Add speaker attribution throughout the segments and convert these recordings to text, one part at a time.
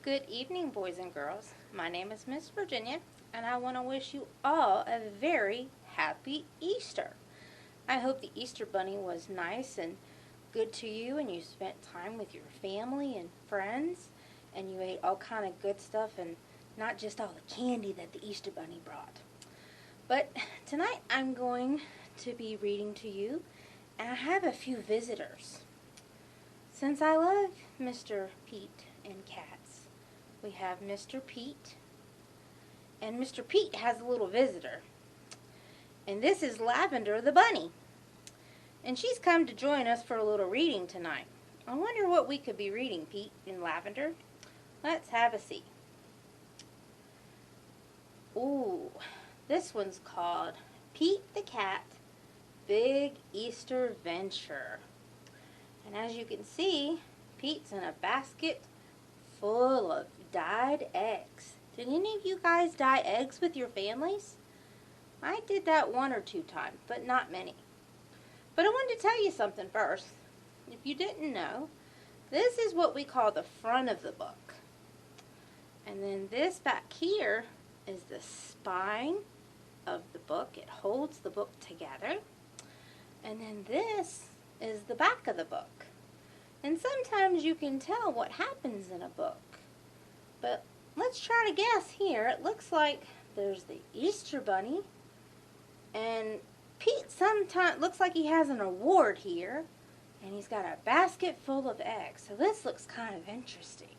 Speaker 1: Good evening, boys and girls. My name is Miss Virginia, and I want to wish you all a very happy Easter. I hope the Easter Bunny was nice and good to you, and you spent time with your family and friends, and you ate all kind of good stuff and not just all the candy that the Easter Bunny brought. But tonight I'm going to be reading to you, and I have a few visitors. Since I love Mr. Pete and cats, we have Mr. Pete, and Mr. Pete has a little visitor, and this is Lavender the bunny, and she's come to join us for a little reading tonight. I wonder what we could be reading, Pete and Lavender. Let's have a see. Ooh, this one's called Pete the Cat, Big Easter Venture. And as you can see, Pete's in a basket full of dyed eggs. Did any of you guys dye eggs with your families? I did that one or two times, but not many. But I wanted to tell you something first. If you didn't know, this is what we call the front of the book. And then this back here is the spine of the book. It holds the book together. And then this is the back of the book. And sometimes you can tell what happens in a book. But let's try to guess here. It looks like there's the Easter Bunny. And Pete sometimes looks like he has an award here. And he's got a basket full of eggs. So this looks kind of interesting.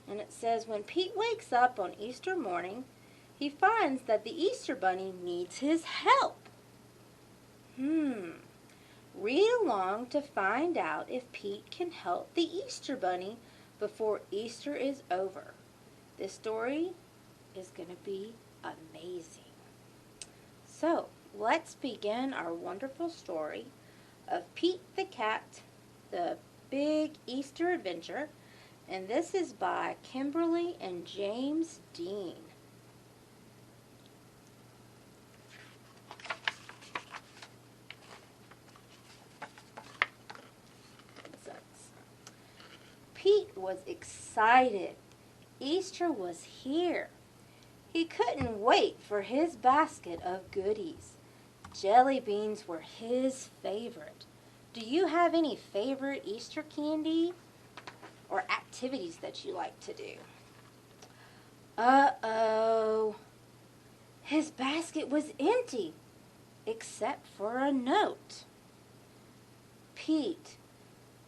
Speaker 1: And it says, when Pete wakes up on Easter morning, he finds that the Easter Bunny needs his help. Read along to find out if Pete can help the Easter Bunny before Easter is over. This story is going to be amazing. So, let's begin our wonderful story of Pete the Cat, the Big Easter Adventure, and this is by Kimberly and James Dean. Pete was excited. Easter was here. He couldn't wait for his basket of goodies. Jelly beans were his favorite. Do you have any favorite Easter candy or activities that you like to do? Uh-oh. His basket was empty, except for a note. Pete,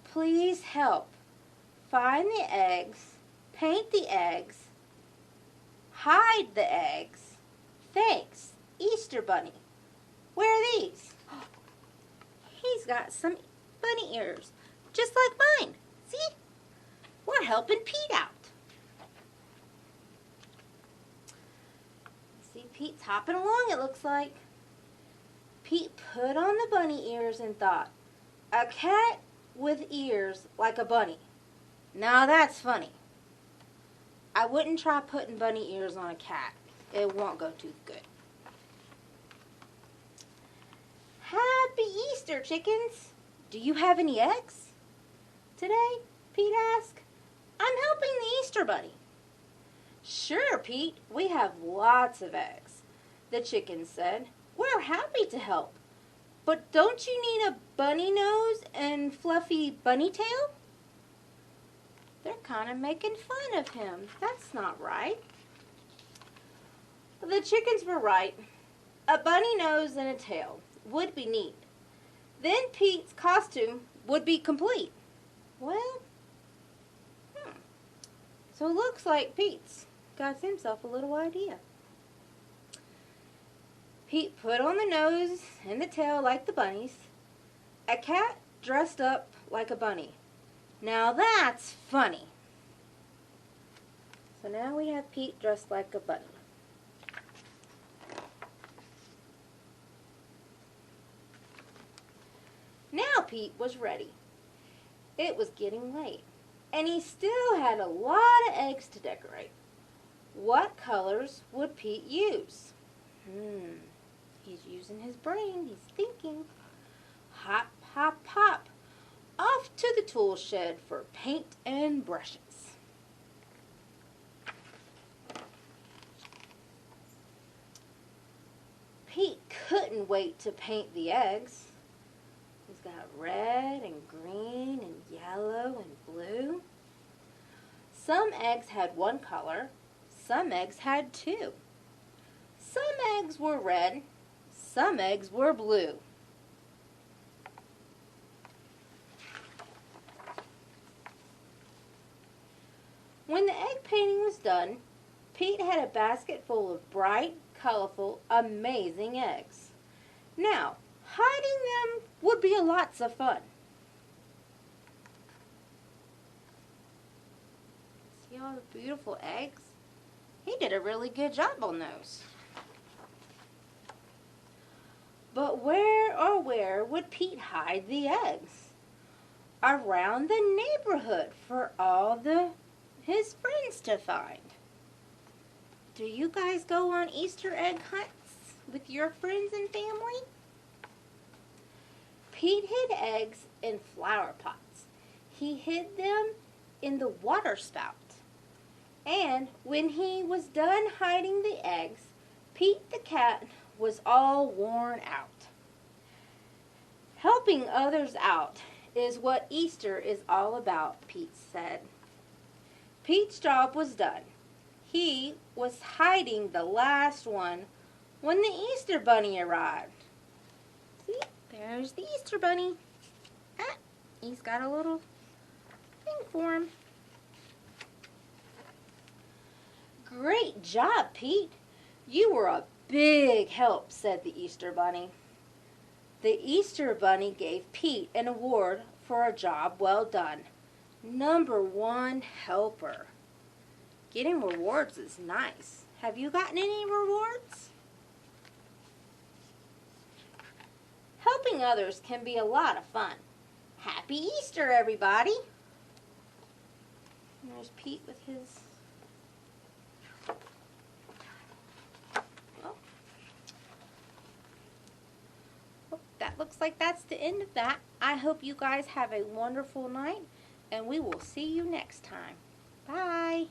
Speaker 1: please help. Find the eggs, paint the eggs, hide the eggs. Thanks, Easter Bunny. Where are these? He's got some bunny ears, just like mine. See? We're helping Pete out. See, Pete's hopping along, it looks like. Pete put on the bunny ears and thought, a cat with ears like a bunny. Now that's funny. I wouldn't try putting bunny ears on a cat. It won't go too good. Happy Easter, chickens. Do you have any eggs today? Pete asked. I'm helping the Easter Bunny. Sure, Pete. We have lots of eggs, the chickens said. We're happy to help. But don't you need a bunny nose and fluffy bunny tail? They're kind of making fun of him. That's not right. The chickens were right. A bunny nose and a tail would be neat. Then Pete's costume would be complete. Well, so it looks like Pete's got himself a little idea. Pete put on the nose and the tail like the bunnies. A cat dressed up like a bunny. Now that's funny. So now we have Pete dressed like a bunny. Now Pete was ready. It was getting late, and he still had a lot of eggs to decorate. What colors would Pete use? He's using his brain. He's thinking. Hop, hop, hop. Off to the tool shed for paint and brushes. couldn't wait to paint the eggs. He's got red and green and yellow and blue. Some eggs had one color, some eggs had two. Some eggs were red, some eggs were blue. When the egg painting was done, Pete had a basket full of bright, colorful, amazing eggs. Now, hiding them would be lots of fun. See all the beautiful eggs? He did a really good job on those. But where would Pete hide the eggs? Around the neighborhood for all his friends to find. Do you guys go on Easter egg hunts with your friends and family? Pete hid eggs in flower pots. He hid them in the water spout. And when he was done hiding the eggs, Pete the cat was all worn out. Helping others out is what Easter is all about, Pete said. Pete's job was done. He was hiding the last one when the Easter Bunny arrived. See, there's the Easter Bunny. Ah, he's got a little thing for him. Great job, Pete. You were a big help, said the Easter Bunny. The Easter Bunny gave Pete an award for a job well done. #1 helper. Getting rewards is nice. Have you gotten any rewards? Helping others can be a lot of fun. Happy Easter, everybody. And there's Pete with his... That looks like that's the end of that. I hope you guys have a wonderful night, and we will see you next time. Bye.